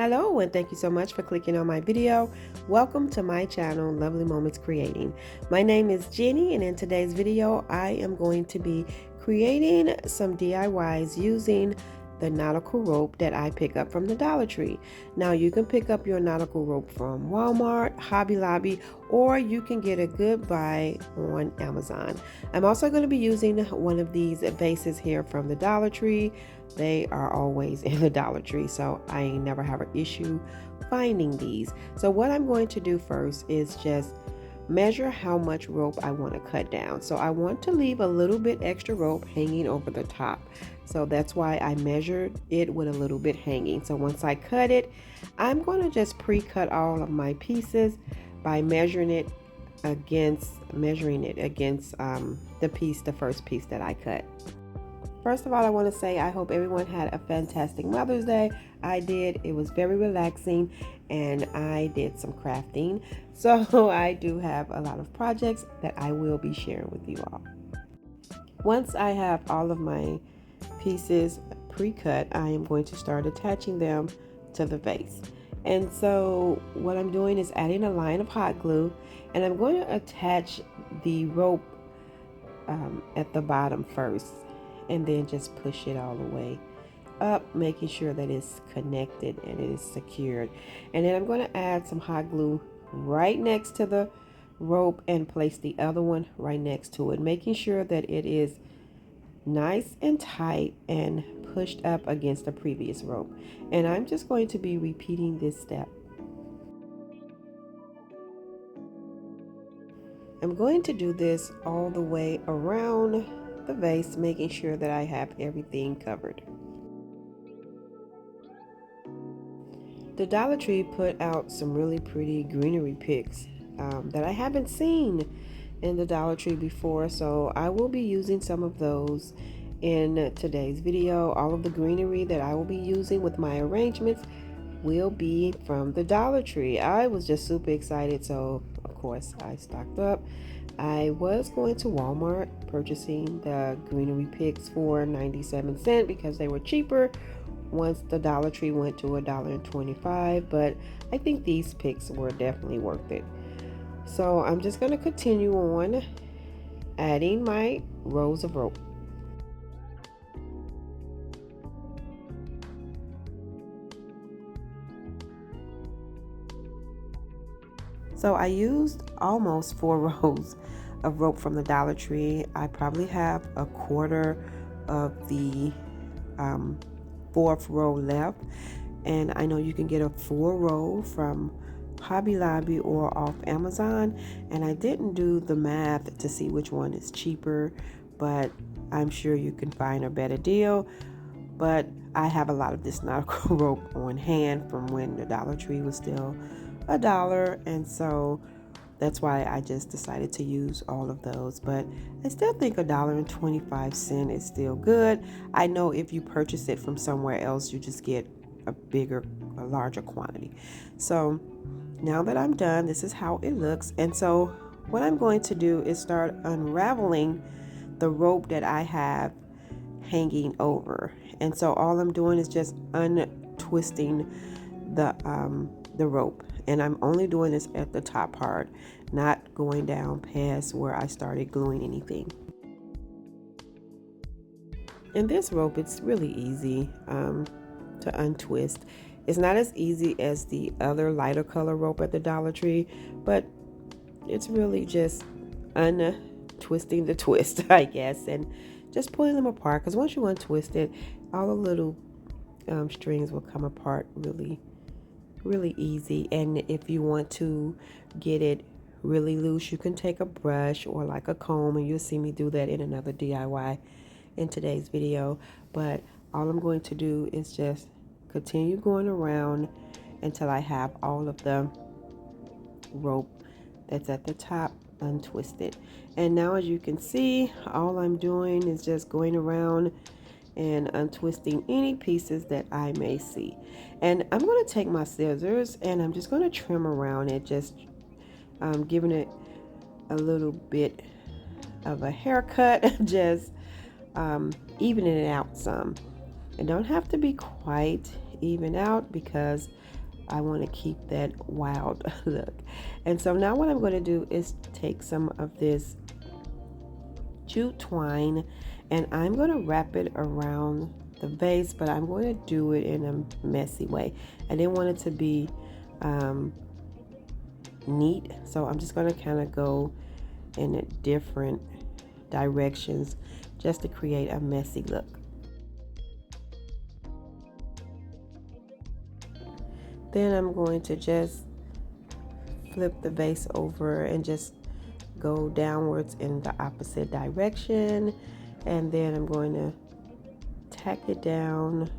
Hello, and thank you so much for clicking on my video. Welcome to my channel, Lovely Moments Creating. My name is Jenny, and in today's video, I am going to be creating some DIYs using the nautical rope that I pick up from the Dollar Tree. Now, you can pick up your nautical rope from Walmart, Hobby Lobby, or you can get a good buy on Amazon. I'm also going to be using one of these bases here from the Dollar Tree. They are always in the Dollar Tree, so I never have an issue finding these. So what I'm going to do first is just measure how much rope I want to cut down. So I want to leave a little bit extra rope hanging over the top. So that's why I measured it with a little bit hanging. So once I cut it, I'm going to just pre-cut all of my pieces by measuring it against the first piece that I cut. First of all, I want to say I hope everyone had a fantastic Mother's Day. I did. It was very relaxing, and I did some crafting. So I do have a lot of projects that I will be sharing with you all. Once I have all of my pieces pre-cut, I am going to start attaching them to the vase. And so what I'm doing is adding a line of hot glue, and I'm going to attach the rope at the bottom first, and then just push it all the way up, making sure that it's connected and it is secured. And then I'm going to add some hot glue right next to the rope and place the other one right next to it, making sure that it is nice and tight and pushed up against the previous rope. And I'm just going to be repeating this step. I'm going to do this all the way around the vase, making sure that I have everything covered. The Dollar Tree put out some really pretty greenery picks that I haven't seen in the Dollar Tree before, so I will be using some of those in today's video. All of the greenery that I will be using with my arrangements will be from the Dollar Tree. I was just super excited, so of course I stocked up. I was going to Walmart purchasing the greenery picks for 97 cents because they were cheaper once the Dollar Tree went to $1.25, but I think these picks were definitely worth it. So I'm just going to continue on adding my rows of rope. So I used almost 4 rows of rope from the Dollar Tree. I probably have a quarter of the 4th row left, and I know you can get a full row from Hobby Lobby or off Amazon, and I didn't do the math to see which one is cheaper, but I'm sure you can find a better deal. But I have a lot of this nautical rope on hand from when the Dollar Tree was still $1, and so that's why I just decided to use all of those. But I still think $1.25 is still good. I know if you purchase it from somewhere else, you just get a larger quantity. So now that I'm done, this is how it looks. And so what I'm going to do is start unraveling the rope that I have hanging over. And so all I'm doing is just untwisting the rope, and I'm only doing this at the top part, not going down past where I started gluing anything. And this rope, it's really easy to untwist. It's not as easy as the other lighter color rope at the Dollar Tree, but it's really just untwisting the twist, I guess, and just pulling them apart, because once you untwist it, all the little strings will come apart really easy. And if you want to get it really loose, you can take a brush or like a comb, and you'll see me do that in another DIY in today's video. But all I'm going to do is just continue going around until I have all of the rope that's at the top untwisted. And now, as you can see, all I'm doing is just going around and untwisting any pieces that I may see. And I'm going to take my scissors and I'm just going to trim around it, just giving it a little bit of a haircut, just evening it out some. It don't have to be quite even out because I want to keep that wild look. And so now what I'm going to do is take some of this jute twine and I'm going to wrap it around the base, but I'm going to do it in a messy way. I didn't want it to be neat, so I'm just going to kind of go in different directions just to create a messy look. Then I'm going to just flip the vase over and just go downwards in the opposite direction, and then I'm going to tack it down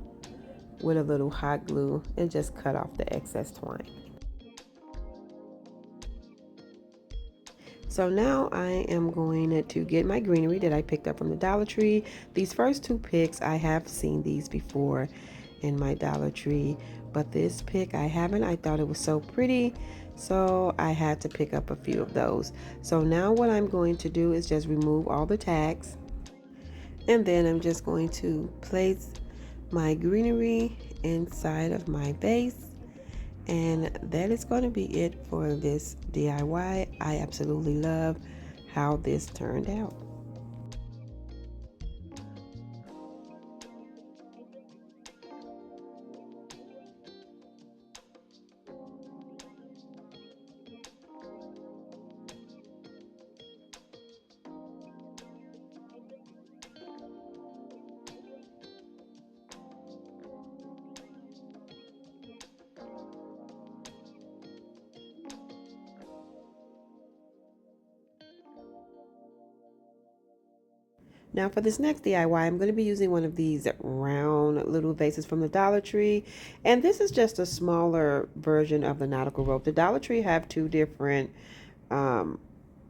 with a little hot glue and just cut off the excess twine. So now I am going to get my greenery that I picked up from the Dollar Tree. These first two picks, I have seen these before in my Dollar Tree, but this pick I haven't. I thought it was so pretty, so I had to pick up a few of those. So now what I'm going to do is just remove all the tags, and then I'm just going to place my greenery inside of my base. And that is going to be it for this DIY. I absolutely love how this turned out. Now for this next DIY, I'm going to be using one of these round little vases from the Dollar Tree. And this is just a smaller version of the nautical rope. The Dollar Tree have two different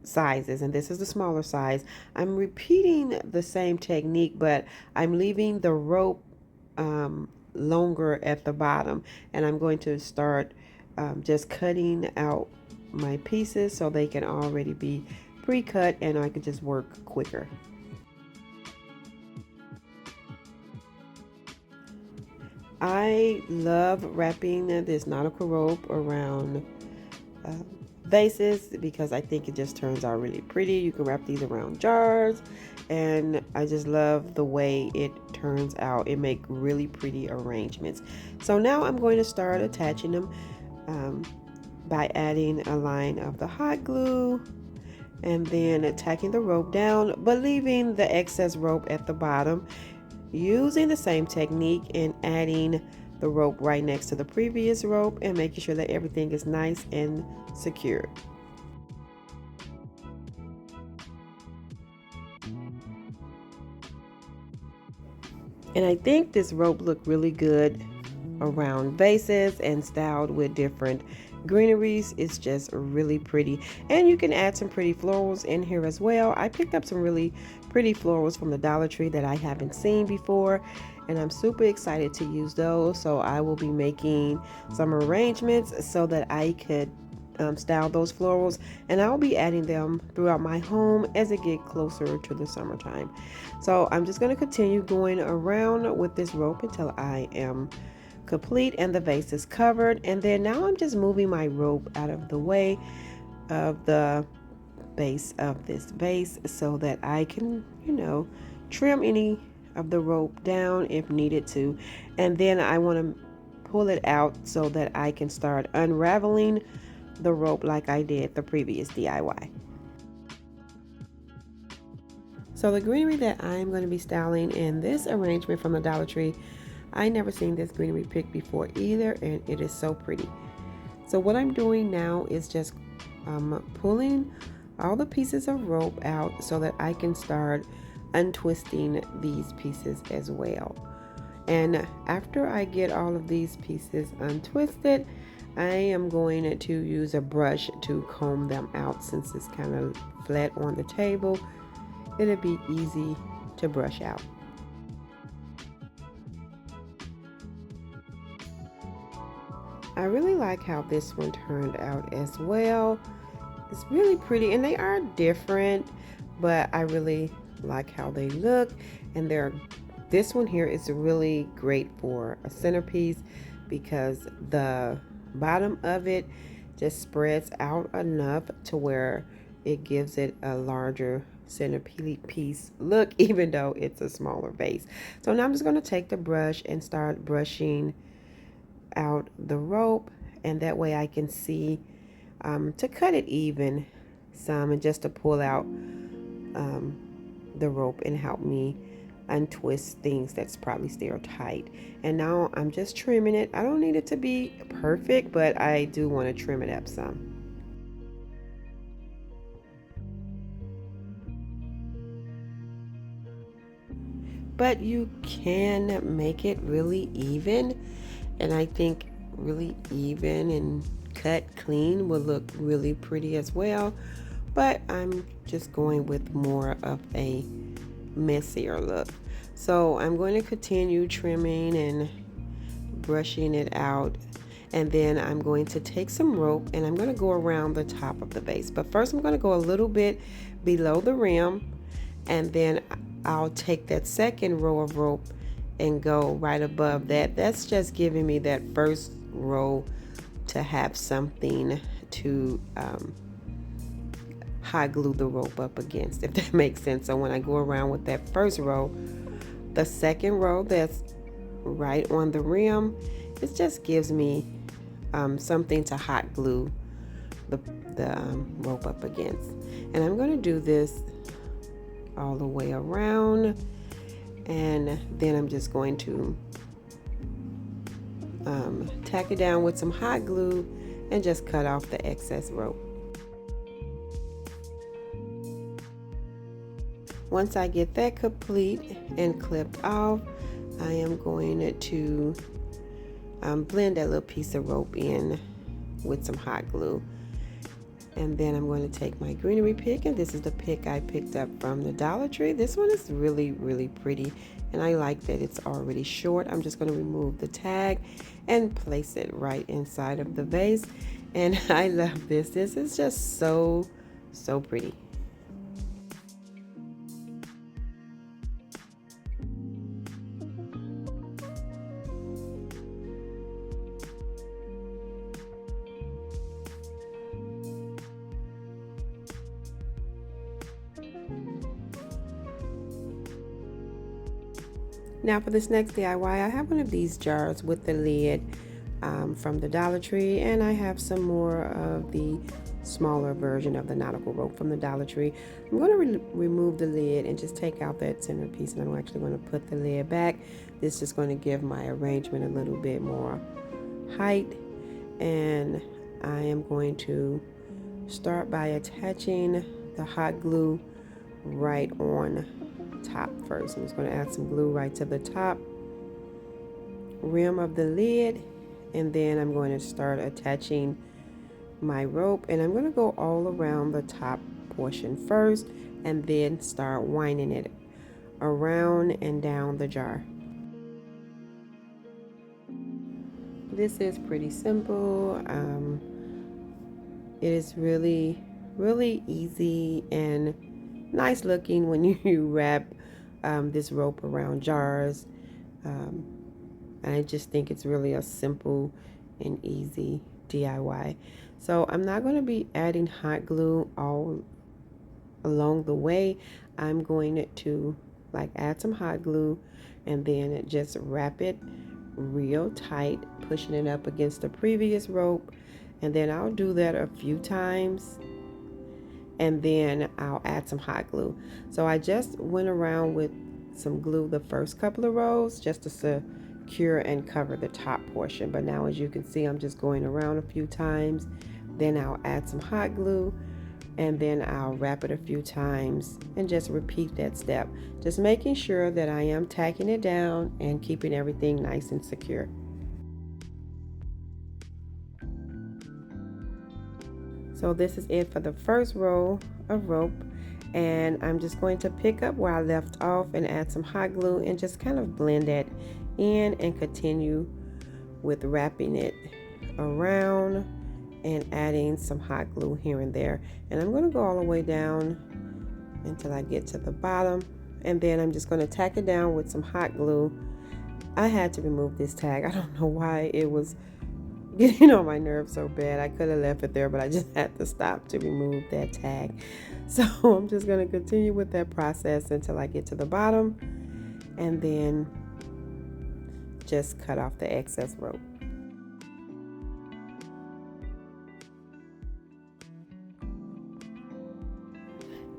sizes, and this is the smaller size. I'm repeating the same technique, but I'm leaving the rope longer at the bottom. And I'm going to start just cutting out my pieces so they can already be pre-cut and I can just work quicker. I love wrapping this nautical rope around vases because I think it just turns out really pretty. You can wrap these around jars, and I just love the way it turns out. It makes really pretty arrangements. So now I'm going to start attaching them by adding a line of the hot glue and then tacking the rope down, but leaving the excess rope at the bottom, using the same technique and adding the rope right next to the previous rope and making sure that everything is nice and secured. And I think this rope looked really good around vases and styled with different greeneries. It's just really pretty, and you can add some pretty florals in here as well. I picked up some really pretty florals from the Dollar Tree that I haven't seen before, and I'm super excited to use those. So I will be making some arrangements so that I could style those florals, and I'll be adding them throughout my home as it gets closer to the summertime. So I'm just going to continue going around with this rope until I am complete and the vase is covered. And then now I'm just moving my rope out of the way of the base of this vase so that I can, trim any of the rope down if needed to. And then I want to pull it out so that I can start unraveling the rope like I did the previous DIY. So the greenery that I'm going to be styling in this arrangement from the Dollar Tree, I never seen this greenery pick before either, and it is so pretty. So what I'm doing now is just pulling all the pieces of rope out so that I can start untwisting these pieces as well. And after I get all of these pieces untwisted, I am going to use a brush to comb them out. Since it's kind of flat on the table, it'll be easy to brush out. I really like how this one turned out as well. It's really pretty, and they are different, but I really like how they look. And this one here is really great for a centerpiece. because the bottom of it just spreads out enough to where it gives it a larger centerpiece look, even though it's a smaller vase. So now I'm just going to take the brush and start brushing out the rope, and that way I can see to cut it even some, and just to pull out the rope and help me untwist things that's probably still tight. And now I'm just trimming it. I don't need it to be perfect, but I do want to trim it up some. But you can make it really even, and I think really even and cut clean will look really pretty as well. But I'm just going with more of a messier look. So I'm going to continue trimming and brushing it out, and then I'm going to take some rope and I'm going to go around the top of the vase. But first I'm going to go a little bit below the rim, and then I'll take that second row of rope and go right above that. That's just giving me that first row to have something to hot glue the rope up against, if that makes sense. So when I go around with that first row, the second row that's right on the rim, it just gives me something to hot glue the rope up against. And I'm going to do this all the way around, and then I'm just going to tack it down with some hot glue and just cut off the excess rope. Once I get that complete and clipped off, I am going to blend that little piece of rope in with some hot glue. And then I'm going to take my greenery pick, and this is the pick I picked up from the Dollar Tree. This one is really, really pretty, and I like that it's already short. I'm just going to remove the tag and place it right inside of the vase. And I love this. This is just so, so pretty. Now for this next DIY, I have one of these jars with the lid from the Dollar Tree, and I have some more of the smaller version of the nautical rope from the Dollar Tree. I'm going to remove the lid and just take out that centerpiece, and I'm actually going to put the lid back. This is going to give my arrangement a little bit more height, and I am going to start by attaching the hot glue right on top first. I'm just going to add some glue right to the top rim of the lid, and then I'm going to start attaching my rope, and I'm going to go all around the top portion first and then start winding it around and down the jar. This is pretty simple. It is really, really easy and nice looking when you wrap this rope around jars. I just think it's really a simple and easy DIY. So I'm not going to be adding hot glue all along the way. I'm going to add some hot glue and then just wrap it real tight, pushing it up against the previous rope, and then I'll do that a few times, and then I'll add some hot glue. So I just went around with some glue the first couple of rows just to secure and cover the top portion, but now as you can see, I'm just going around a few times, then I'll add some hot glue, and then I'll wrap it a few times and just repeat that step, just making sure that I am tacking it down and keeping everything nice and secure. So this is it for the first row of rope, and I'm just going to pick up where I left off and add some hot glue and just kind of blend that in and continue with wrapping it around and adding some hot glue here and there. And I'm going to go all the way down until I get to the bottom, and then I'm just going to tack it down with some hot glue I had to remove this tag. I don't know why it was getting on my nerves so bad. I could have left it there, but I just had to stop to remove that tag. So I'm just going to continue with that process until I get to the bottom, and then just cut off the excess rope.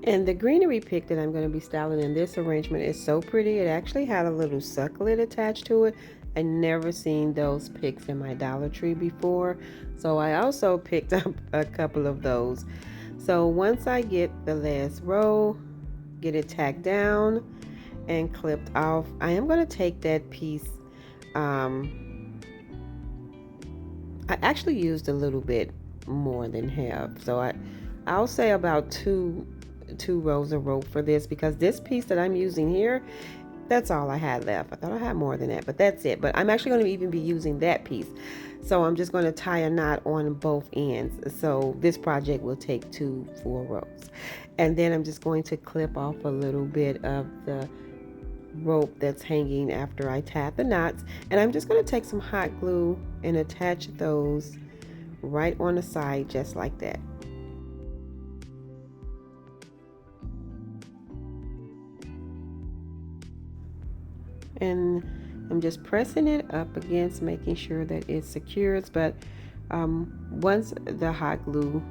And the greenery pick that I'm going to be styling in this arrangement is so pretty. It actually had a little succulent attached to it. I never seen those picks in my Dollar Tree before, so I also picked up a couple of those. So once I get the last row, get it tacked down and clipped off, I am going to take that piece. I actually used a little bit more than half, so I'll say about two rows of rope for this, because this piece that I'm using here, that's all I had left. I thought I had more than that, but that's it. But I'm actually going to even be using that piece, so I'm just going to tie a knot on both ends. So this project will take 2 full rows, and then I'm just going to clip off a little bit of the rope that's hanging after I tie the knots, and I'm just going to take some hot glue and attach those right on the side, just like that. And I'm just pressing it up against, making sure that it secures. But once the hot glue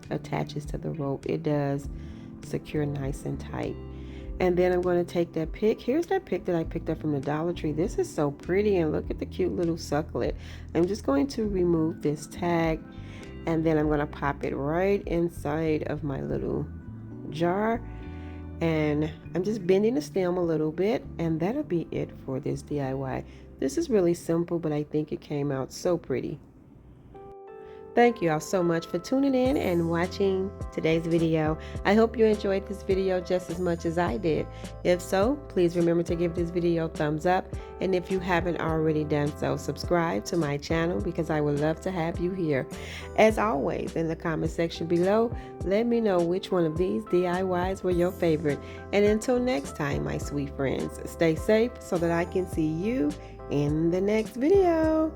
attaches to the rope, it does secure nice and tight. And then I'm going to take that pick. Here's that pick that I picked up from the Dollar Tree. This is so pretty, and look at the cute little succulent. I'm just going to remove this tag, and then I'm going to pop it right inside of my little jar. And I'm just bending the stem a little bit, and that'll be it for this DIY. This is really simple, but I think it came out so pretty. Thank you all so much for tuning in and watching today's video. I hope you enjoyed this video just as much as I did. If so, please remember to give this video a thumbs up. And if you haven't already done so, subscribe to my channel, because I would love to have you here. As always, in the comment section below, let me know which one of these DIYs were your favorite. And until next time, my sweet friends, stay safe so that I can see you in the next video.